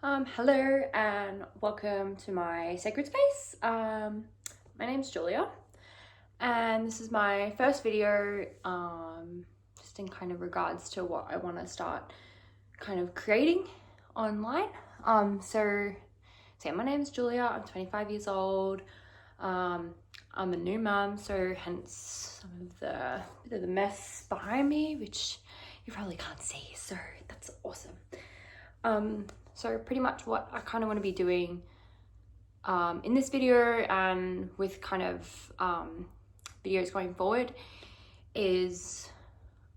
Hello and welcome to my sacred space. My name's Julia and this is my first video just in kind of regards to what I want to start kind of creating online. So my name's Julia, I'm 25 years old. I'm a new mum, so hence some of the bit of the mess behind me, which you probably can't see, so that's awesome. So pretty much what I kind of want to be doing in this video and with kind of videos going forward is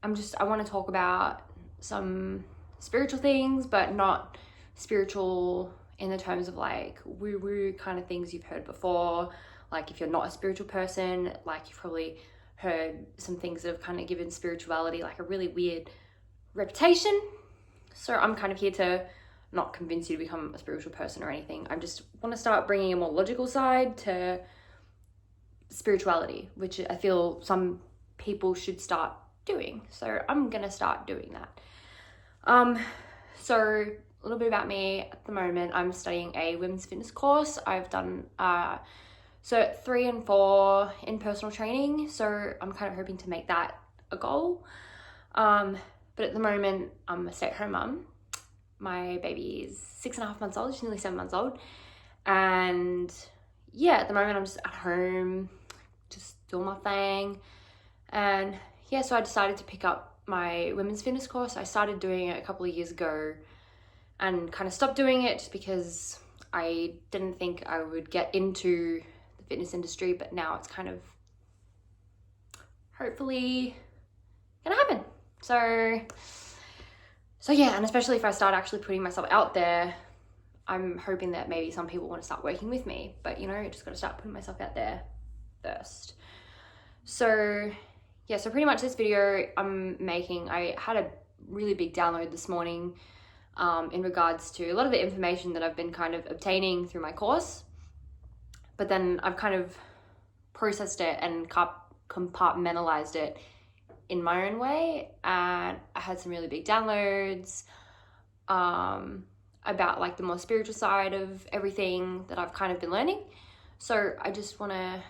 I want to talk about some spiritual things, but not spiritual in the terms of like woo-woo kind of things you've heard before. Like if you're not a spiritual person, like you've probably heard some things that have kind of given spirituality like a really weird reputation. So I'm kind of here to not convince you to become a spiritual person or anything. I just want to start bringing a more logical side to spirituality, which I feel some people should start doing. So I'm going to start doing that. So a little bit about me. At the moment, I'm studying a women's fitness course. I've done Cert 3 and 4 in personal training. So I'm kind of hoping to make that a goal. But at the moment, I'm a stay-at-home mum. My baby is 6.5 months old. She's nearly 7 months old. And yeah, at the moment I'm just at home, just doing my thing. And yeah, so I decided to pick up my women's fitness course. I started doing it a couple of years ago and kind of stopped doing it just because I didn't think I would get into the fitness industry, but now it's kind of hopefully gonna happen. So yeah, and especially if I start actually putting myself out there, I'm hoping that maybe some people want to start working with me, but you know, I just got to start putting myself out there first. So yeah, so pretty much this video I'm making, I had a really big download this morning in regards to a lot of the information that I've been kind of obtaining through my course, but then I've kind of processed it and compartmentalized it in my own way, and I had some really big downloads about like the more spiritual side of everything that I've kind of been learning. So I just want to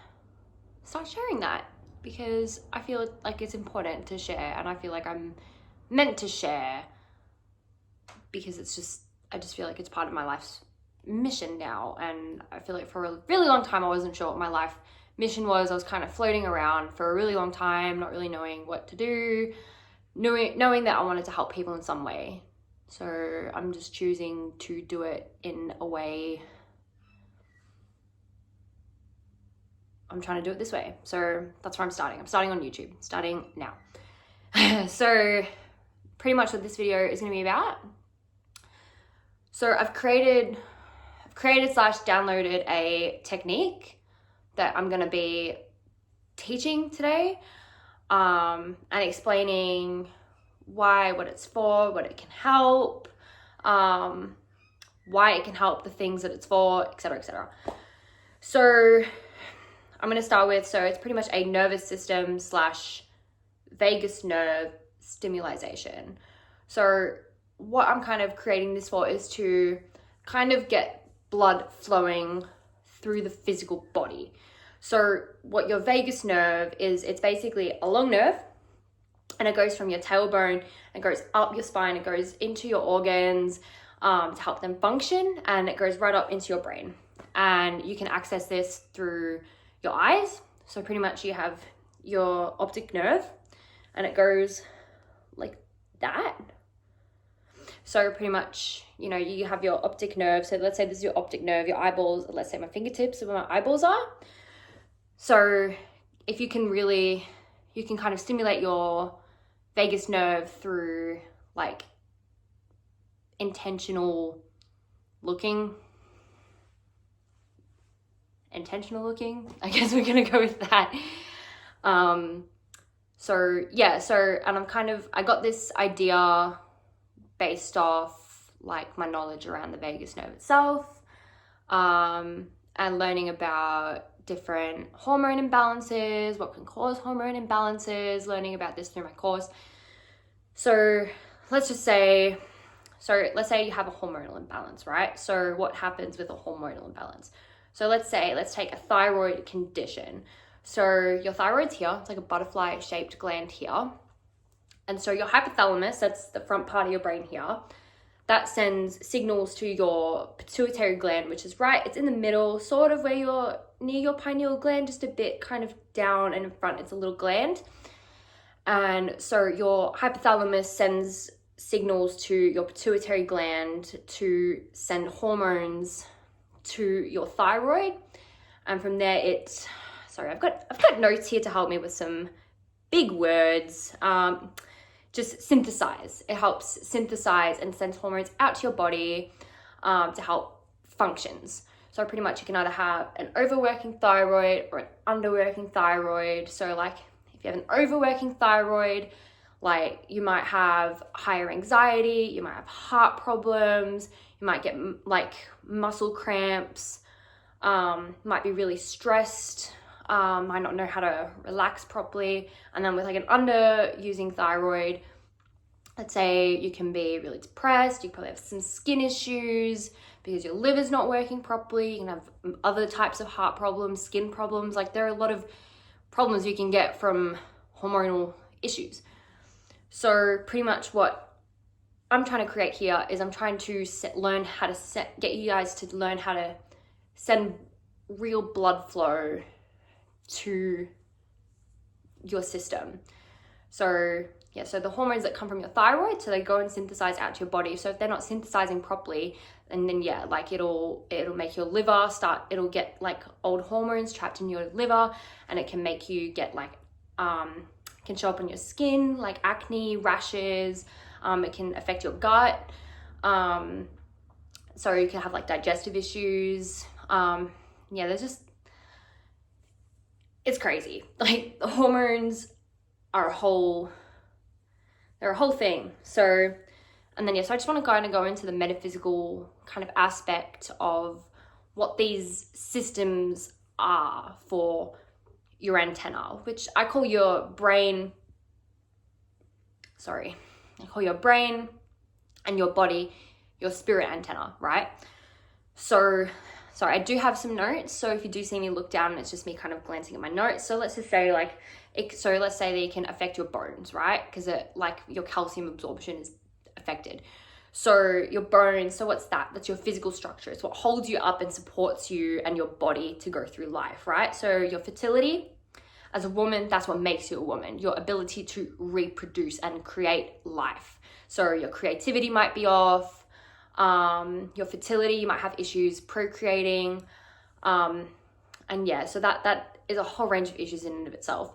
start sharing that because I feel like it's important to share, and I feel like I'm meant to share because I just feel like it's part of my life's mission now. And I feel like for a really long time I wasn't sure what my life mission was. I was kind of floating around for a really long time, not really knowing what to do, knowing that I wanted to help people in some way. So I'm just choosing to do it in a way. I'm trying to do it this way. So that's where I'm starting. I'm starting on YouTube, starting now. So pretty much what this video is going to be about. So I've created / downloaded a technique that I'm going to be teaching today and explaining why, what it's for, what it can help, why it can help, the things that it's for, etc., etc. So I'm going to start with, so it's pretty much a nervous system / vagus nerve stimulation. So what I'm kind of creating this for is to kind of get blood flowing through the physical body. So what your vagus nerve is, it's basically a long nerve, and it goes from your tailbone and goes up your spine. It goes into your organs to help them function, and it goes right up into your brain. And you can access this through your eyes. So pretty much you have your optic nerve, and it goes like that. So pretty much, you know, you have your optic nerve. So let's say this is your optic nerve, your eyeballs, let's say my fingertips are where my eyeballs are. So if you can kind of stimulate your vagus nerve through like intentional looking. I guess we're going to go with that. So yeah, and I got this idea based off like my knowledge around the vagus nerve itself, and learning about different hormone imbalances, what can cause hormone imbalances, learning about this through my course. So let's just say So let's say you have a hormonal imbalance, right? So what happens with a hormonal imbalance? So let's take a thyroid condition. So your thyroid's here, it's like a butterfly shaped gland here. And so your hypothalamus, that's the front part of your brain here, that sends signals to your pituitary gland, which is right, it's in the middle, sort of where you're near your pineal gland, just a bit kind of down and in front, it's a little gland. And so your hypothalamus sends signals to your pituitary gland to send hormones to your thyroid. And from there I've got notes here to help me with some big words. Just synthesize. It helps synthesize and sends hormones out to your body to help functions. So pretty much you can either have an overworking thyroid or an underworking thyroid. So like if you have an overworking thyroid, like you might have higher anxiety, you might have heart problems, you might get like muscle cramps, might be really stressed, might not know how to relax properly. And then with like an underusing thyroid, let's say you can be really depressed, you probably have some skin issues because your liver's not working properly, you can have other types of heart problems, skin problems, like there are a lot of problems you can get from hormonal issues. So pretty much what I'm trying to create here is I'm trying to get you guys to learn how to send real blood flow to your system. So yeah, so the hormones that come from your thyroid, so they go and synthesize out to your body. So if they're not synthesizing properly, and then yeah, like it'll make your liver it'll get like old hormones trapped in your liver, and it can make you get like can show up on your skin like acne, rashes. It can affect your gut, so you can have like digestive issues. It's crazy. Like the hormones are a whole thing. So, and then so I just want to go into the metaphysical kind of aspect of what these systems are for your antenna, which I call your brain and your body your spirit antenna, right? So sorry, I do have some notes, so if you do see me look down, it's just me kind of glancing at my notes. So let's just say let's say that it can affect your bones, right? Because like your calcium absorption is affected. So your bones, so what's that? That's your physical structure. It's what holds you up and supports you and your body to go through life, right? So your fertility, as a woman, that's what makes you a woman. Your ability to reproduce and create life. So your creativity might be off. Your fertility, you might have issues procreating. And yeah, so that is a whole range of issues in and of itself.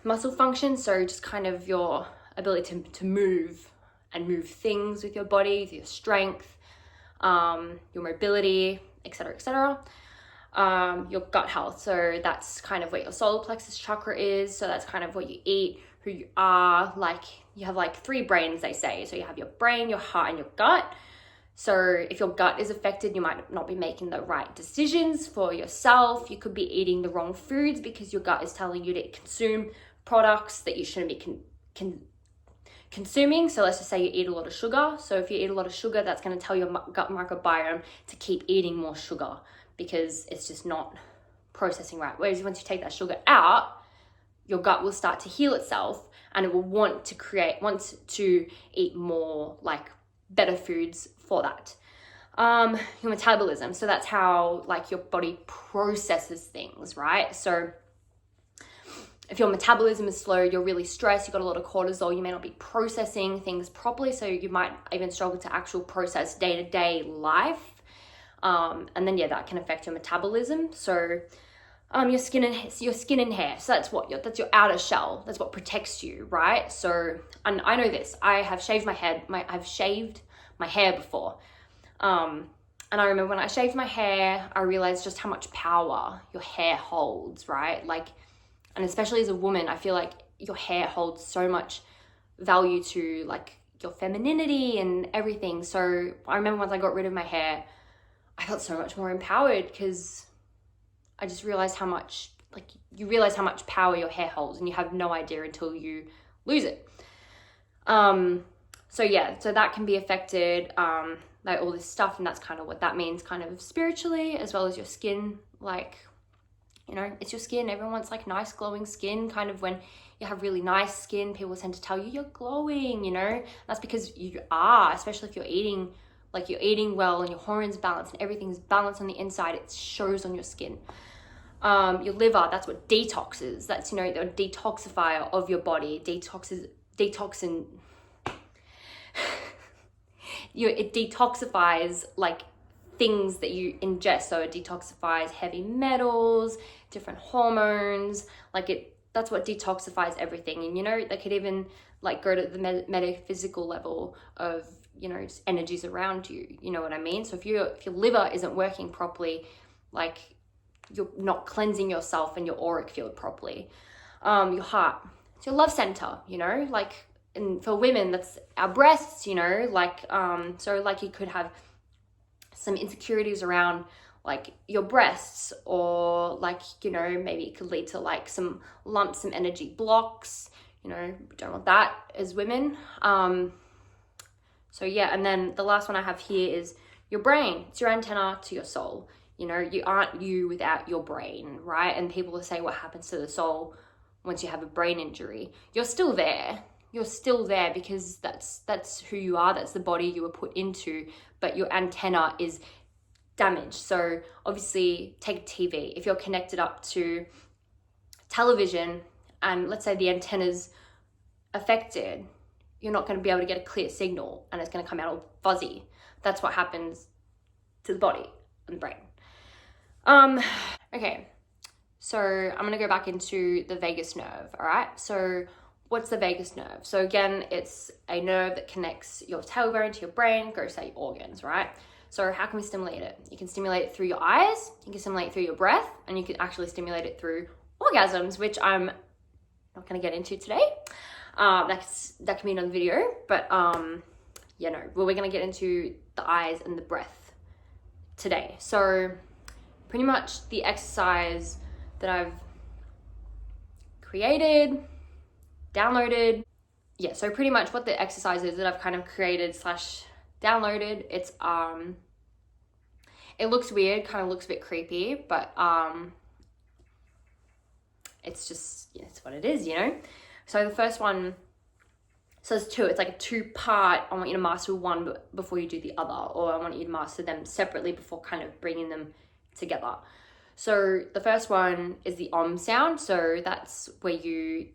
Muscle function, so just kind of your ability to move and move things with your body, your strength, your mobility, etc., etc. Your gut health, so that's kind of where your solar plexus chakra is. So that's kind of what you eat, who you are. Like you have like 3 brains, they say. So you have your brain, your heart, and your gut. So if your gut is affected, you might not be making the right decisions for yourself. You could be eating the wrong foods because your gut is telling you to consume products that you shouldn't be consuming. So let's just say you eat a lot of sugar. So if you eat a lot of sugar, that's going to tell your gut microbiome to keep eating more sugar because it's just not processing right. Whereas once you take that sugar out, your gut will start to heal itself and it will want to eat more like better foods for that. Your metabolism, so that's how like your body processes things, right? So if your metabolism is slow, you're really stressed, you've got a lot of cortisol, you may not be processing things properly, so you might even struggle to actually process day-to-day life. And then yeah, that can affect your metabolism. So your skin and hair, so that's your outer shell, that's what protects you, right? So, and I know this, I have shaved I've shaved my hair before, and I remember when I shaved my hair, I realized just how much power your hair holds, right? Like, and especially as a woman, I feel like your hair holds so much value to like your femininity and everything. So I remember once I got rid of my hair, I felt so much more empowered because I just realized you realize how much power your hair holds and you have no idea until you lose it. So yeah, so that can be affected, like all this stuff, and that's kind of what that means, kind of spiritually, as well as your skin. Like, you know, it's your skin. Everyone wants like nice glowing skin. Kind of when you have really nice skin, people tend to tell you you're glowing, you know. That's because you are, especially if you're eating, like you're eating well and your hormones balanced and everything's balanced on the inside, it shows on your skin. Your liver, that's what detoxes. That's, you know, the detoxifier of your body. Detoxin. It detoxifies like things that you ingest. So it detoxifies heavy metals, different hormones, that's what detoxifies everything. And, you know, they could even like go to the metaphysical level of, you know, just energies around you. You know what I mean? So if your liver isn't working properly, like you're not cleansing yourself and your auric field properly. Your heart, it's your love center, you know, like, and for women, that's our breasts, you know, like, so like you could have some insecurities around like your breasts, or like, you know, maybe it could lead to like some lumps, some energy blocks, you know, we don't want that as women. So yeah, and then the last one I have here is your brain. It's your antenna to your soul. You know, you aren't you without your brain, right? And people will say, what happens to the soul once you have a brain injury? You're still there. You're still there because that's who you are. That's the body you were put into, but your antenna is damaged. So obviously, take TV. If you're connected up to television and let's say the antenna's affected, you're not going to be able to get a clear signal and it's going to come out all fuzzy. That's what happens to the body and the brain. Okay, so I'm going to go back into the vagus nerve, all right? So what's the vagus nerve? So again, it's a nerve that connects your tailbone to your brain, goes to your organs, right? So how can we stimulate it? You can stimulate it through your eyes, you can stimulate it through your breath, and you can actually stimulate it through orgasms, which I'm not going to get into today. That can be another video, but yeah, no, well, we're going to get into the eyes and the breath today. So pretty much the exercise that I've created, downloaded. Yeah, so pretty much what the exercise is that I've kind of created / downloaded, it's it looks weird, kind of looks a bit creepy, but it's just, yeah, it's what it is, you know? So the first one, so there's two, it's like a 2-part. I want you to master one before you do the other, or I want you to master them separately before kind of bringing them together. So the first one is the om sound. So that's where you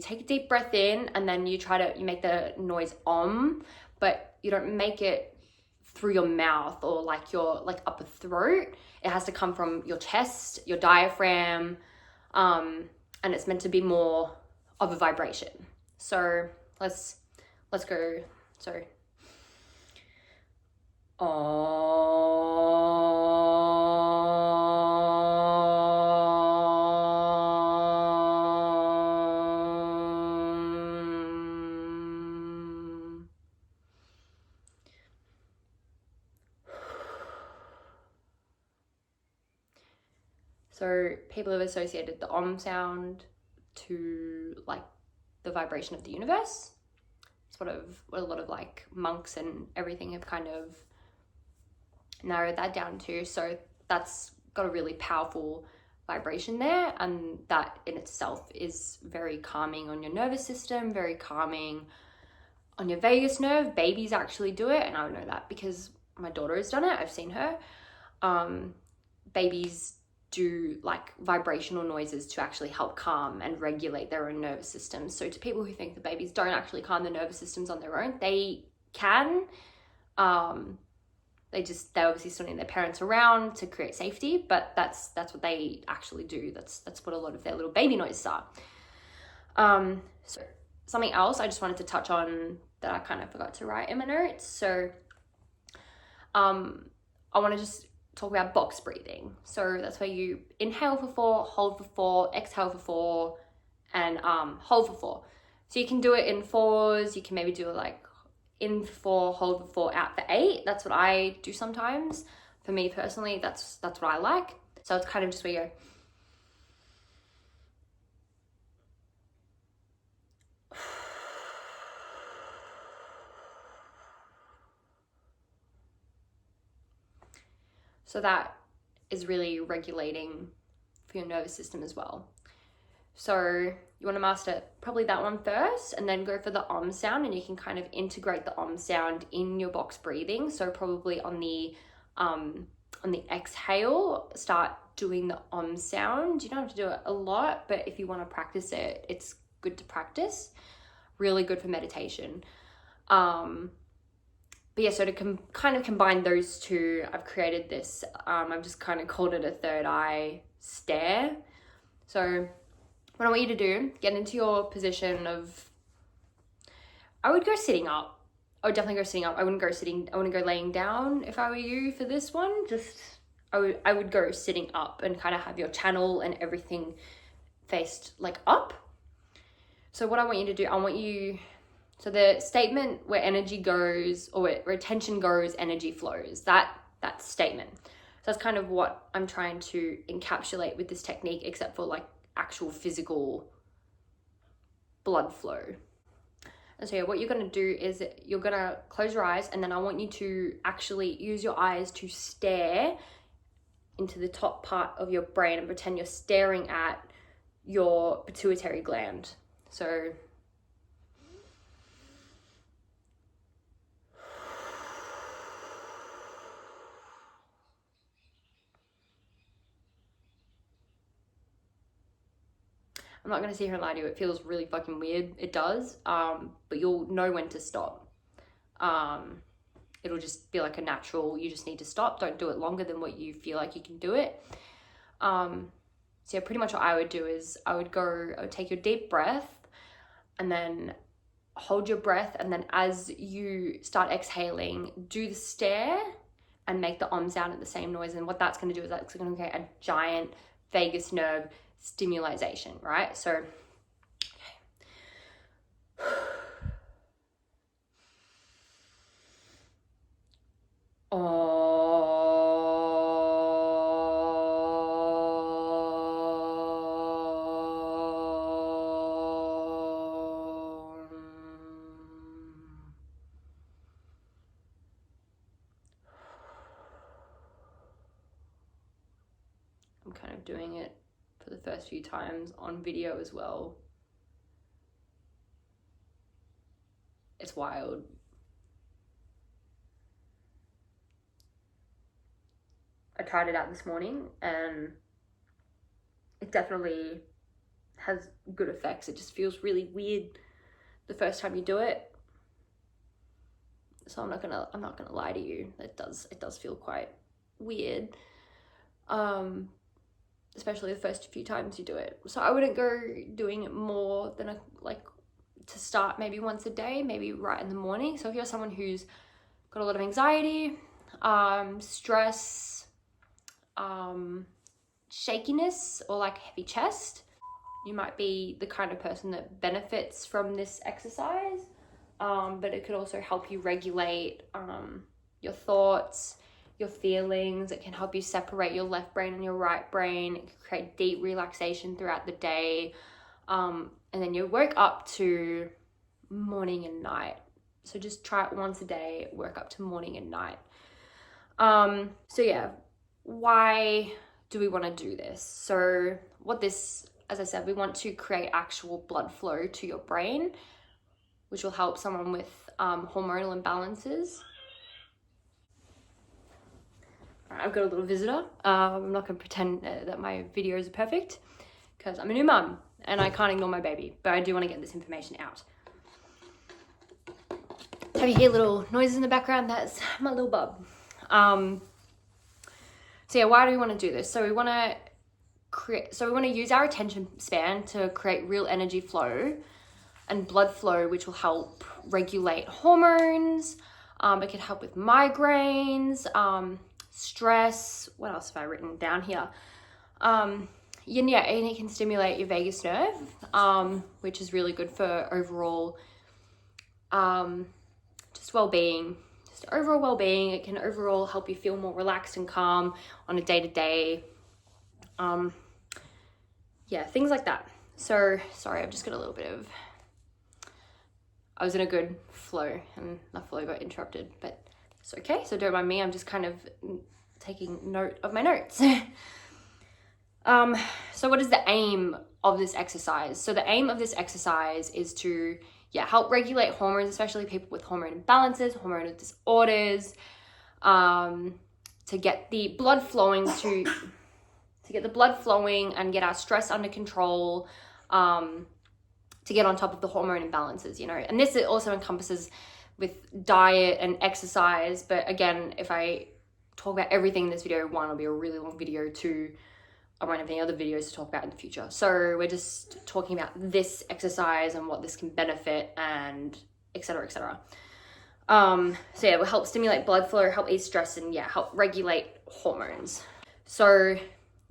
take a deep breath in and then you make the noise om, but you don't make it through your mouth or like your upper throat. It has to come from your chest, your diaphragm, and it's meant to be more of a vibration. So let's go. So So people have associated the om sound to like the vibration of the universe. It's what a lot of like monks and everything have kind of narrowed that down to. So that's got a really powerful vibration there, and that in itself is very calming on your nervous system, very calming on your vagus nerve. Babies actually do it, and I know that because my daughter has done it. I've seen her. Babies do like vibrational noises to actually help calm and regulate their own nervous systems. So to people who think the babies don't actually calm their nervous systems on their own, they can. They obviously still need their parents around to create safety, but that's what they actually do. That's what a lot of their little baby noises are. So something else I just wanted to touch on that I kind of forgot to write in my notes. So I want to just talk about box breathing. So that's where you inhale for 4, hold for 4, exhale for 4, and hold for 4. So you can do it in 4s. You can maybe do it like in for 4, hold for 4, out for 8. That's what I do sometimes. For me personally, that's what I like. So it's kind of just where you go. So that is really regulating for your nervous system as well. So you want to master probably that one first, and then go for the Om sound, and you can kind of integrate the Om sound in your box breathing. So probably on the exhale, start doing the Om sound. You don't have to do it a lot, but if you want to practice it, it's good to practice. Really good for meditation. But yeah, so to kind of combine those two, I've created this, I've just kind of called it a third eye stare. So what I want you to do, get into your position of, I would go sitting up. I would definitely go sitting up. I wouldn't go laying down if I were you for this one. I would go sitting up and kind of have your channel and everything faced like up. So what I want you to do, so the statement where energy goes, or where attention goes, energy flows, that statement. So that's kind of what I'm trying to encapsulate with this technique, except for like actual physical blood flow. And so yeah, what you're gonna do is you're gonna close your eyes, and then I want you to actually use your eyes to stare into the top part of your brain and pretend you're staring at your pituitary gland. So I'm not gonna sit here and lie to you, it feels really fucking weird. It does, but you'll know when to stop. It'll just be like a natural, you just need to stop. Don't do it longer than what you feel like you can do it. So yeah, pretty much what I would do is I would take your deep breath, and then hold your breath, and then as you start exhaling, do the stare and make the Om sound at the same noise. And what that's going to do is that's going to create a giant vagus nerve stimulation, right? So I'm kind of doing it for the first few times on video as well. It's wild. I tried it out this morning and it definitely has good effects. It just feels really weird the first time you do it. So I'm not gonna lie to you. It does feel quite weird. Especially the first few times you do it. So I wouldn't go doing it more than to start maybe once a day, maybe right in the morning. So if you're someone who's got a lot of anxiety, stress, shakiness, or like heavy chest, you might be the kind of person that benefits from this exercise. But it could also help you regulate your thoughts, your feelings. It can help you separate your left brain and your right brain. It can create deep relaxation throughout the day. And then you work up to morning and night. So just try it once a day, work up to morning and night. So yeah, why do we want to do this? So as I said, we want to create actual blood flow to your brain, which will help someone with hormonal imbalances. I've got a little visitor. I'm not going to pretend that my videos are perfect because I'm a new mum and I can't ignore my baby, but I do want to get this information out. Have you hear little noises in the background? That's my little bub. So yeah, why do we want to do this? So we want to use our attention span to create real energy flow and blood flow, which will help regulate hormones. It can help with migraines, stress. What else have I written down here? And it can stimulate your vagus nerve, which is really good for overall just well-being. Just overall well-being. It can overall help you feel more relaxed and calm on a day-to-day. Things like that. So sorry, I've just got a little bit of, I was in a good flow and the flow got interrupted, but it's okay. So don't mind me. I'm just kind of taking note of my notes. So what is the aim of this exercise? So the aim of this exercise is to help regulate hormones, especially people with hormone imbalances, hormonal disorders, to get the blood flowing and get our stress under control, to get on top of the hormone imbalances, and this also encompasses with diet and exercise. But again, if I talk about everything in this video, one, will be a really long video. Two, I won't have any other videos to talk about in the future. So we're just talking about this exercise and what this can benefit, and etc, etc. So it will help stimulate blood flow, help ease stress, and help regulate hormones. So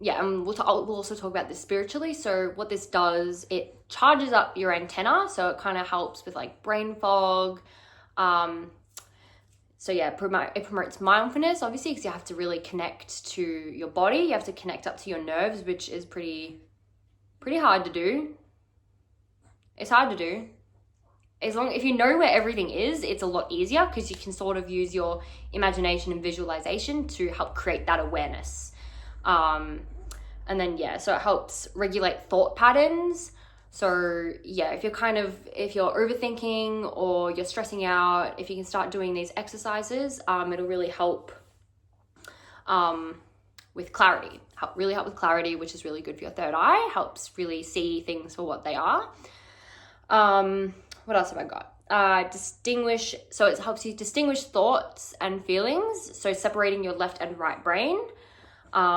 and we'll also talk about this spiritually. So what this does, it charges up your antenna, so it kind of helps with like brain fog. It promotes mindfulness, obviously, because you have to really connect to your body. You have to connect up to your nerves, which is pretty hard to do. It's hard to do. If you know where everything is, it's a lot easier, because you can sort of use your imagination and visualization to help create that awareness. And then, so it helps regulate thought patterns. So if you're overthinking or you're stressing out, if you can start doing these exercises, it'll really help with clarity. Really help with clarity, which is really good for your third eye. Helps really see things for what they are. What else have I got? So it helps you distinguish thoughts and feelings. So separating your left and right brain,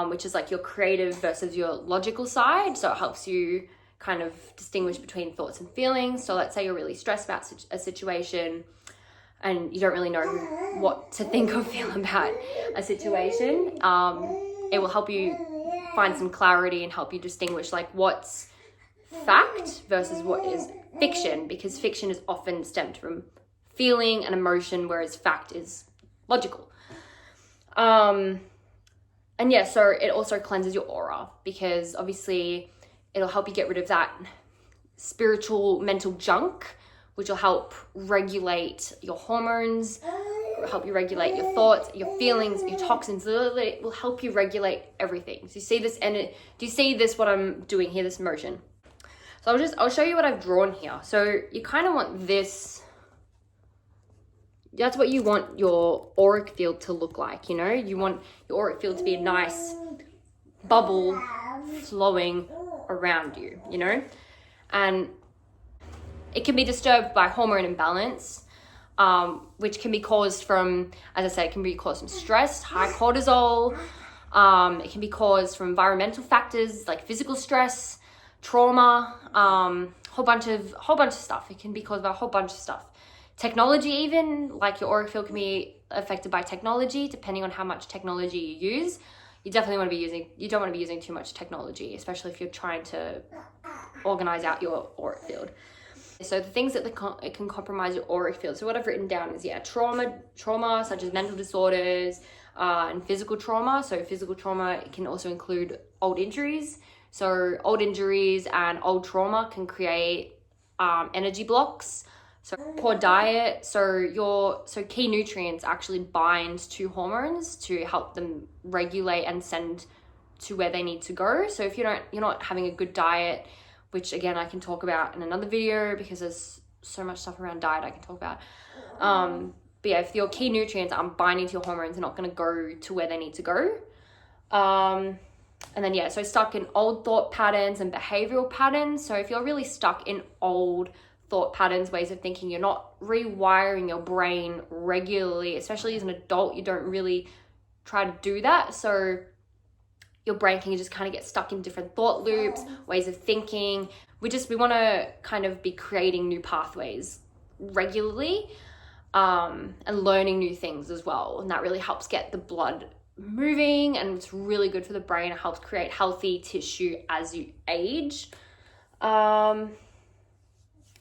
which is like your creative versus your logical side. So it helps you kind of distinguish between thoughts and feelings. So let's say you're really stressed about a situation and you don't really know what to think or feel about a situation. It will help you find some clarity and help you distinguish like what's fact versus what is fiction, because fiction is often stemmed from feeling and emotion, whereas fact is logical. So it also cleanses your aura, because obviously it'll help you get rid of that spiritual mental junk, which will help regulate your hormones, help you regulate your thoughts, your feelings, your toxins. Literally, it will help you regulate everything. So you see this, and do you see this, what I'm doing here, this motion? So I'll show you what I've drawn here. So you kind of want this, that's what you want your auric field to look like, You want your auric field to be a nice bubble flowing around you, And it can be disturbed by hormone imbalance, which can be caused from, as I said, it can be caused from stress, high cortisol. It can be caused from environmental factors like physical stress, trauma, whole bunch of stuff. It can be caused by a whole bunch of stuff. Technology, even, like your auric field can be affected by technology, depending on how much technology you use. You don't want to be using too much technology, especially if you're trying to organize out your auric field. So the things that it can compromise your auric field. So what I've written down is trauma such as mental disorders, and physical trauma. So physical trauma can also include old injuries. So old injuries and old trauma can create energy blocks. So poor diet, so key nutrients actually bind to hormones to help them regulate and send to where they need to go. So if you're not having a good diet, which again I can talk about in another video because there's so much stuff around diet I can talk about. But if your key nutrients aren't binding to your hormones, they're not going to go to where they need to go. And then so stuck in old thought patterns and behavioral patterns. So if you're really stuck in old thought patterns, ways of thinking, you're not rewiring your brain regularly, especially as an adult, you don't really try to do that. So your brain can just kind of get stuck in different thought loops, ways of thinking. We want to kind of be creating new pathways regularly, and learning new things as well. And that really helps get the blood moving, and it's really good for the brain. It helps create healthy tissue as you age.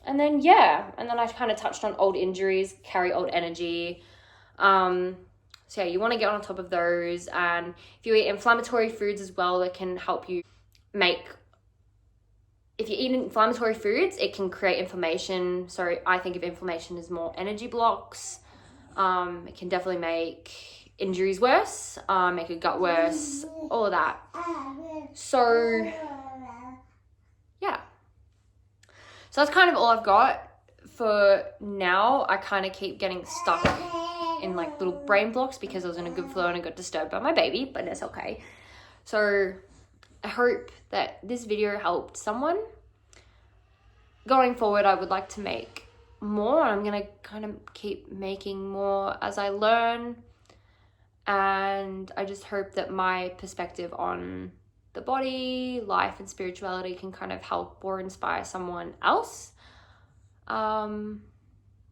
And then I kind of touched on old injuries, carry old energy. You want to get on top of those. And if you eat inflammatory foods as well, it can help you if you eat inflammatory foods, it can create inflammation. So I think of inflammation as more energy blocks. It can definitely make injuries worse, make your gut worse, all of that. So yeah, so that's kind of all I've got for now. I kind of keep getting stuck in like little brain blocks because I was in a good flow and I got disturbed by my baby, but it's okay. So I hope that this video helped someone. Going forward, I would like to make more. I'm gonna kind of keep making more as I learn, and I just hope that my perspective on the body, life, and spirituality can kind of help or inspire someone else.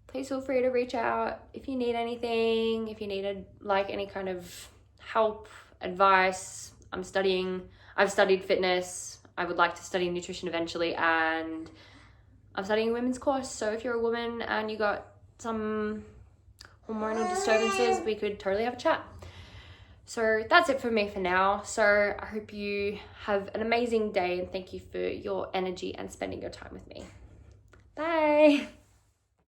Please feel free to reach out if you need anything, if you needed like any kind of help, advice. I've studied fitness. I would like to study nutrition eventually, and I'm studying a women's course. So if you're a woman and you got some hormonal disturbances, we could totally have a chat. So that's it for me for now. So I hope you have an amazing day, and thank you for your energy and spending your time with me. Bye.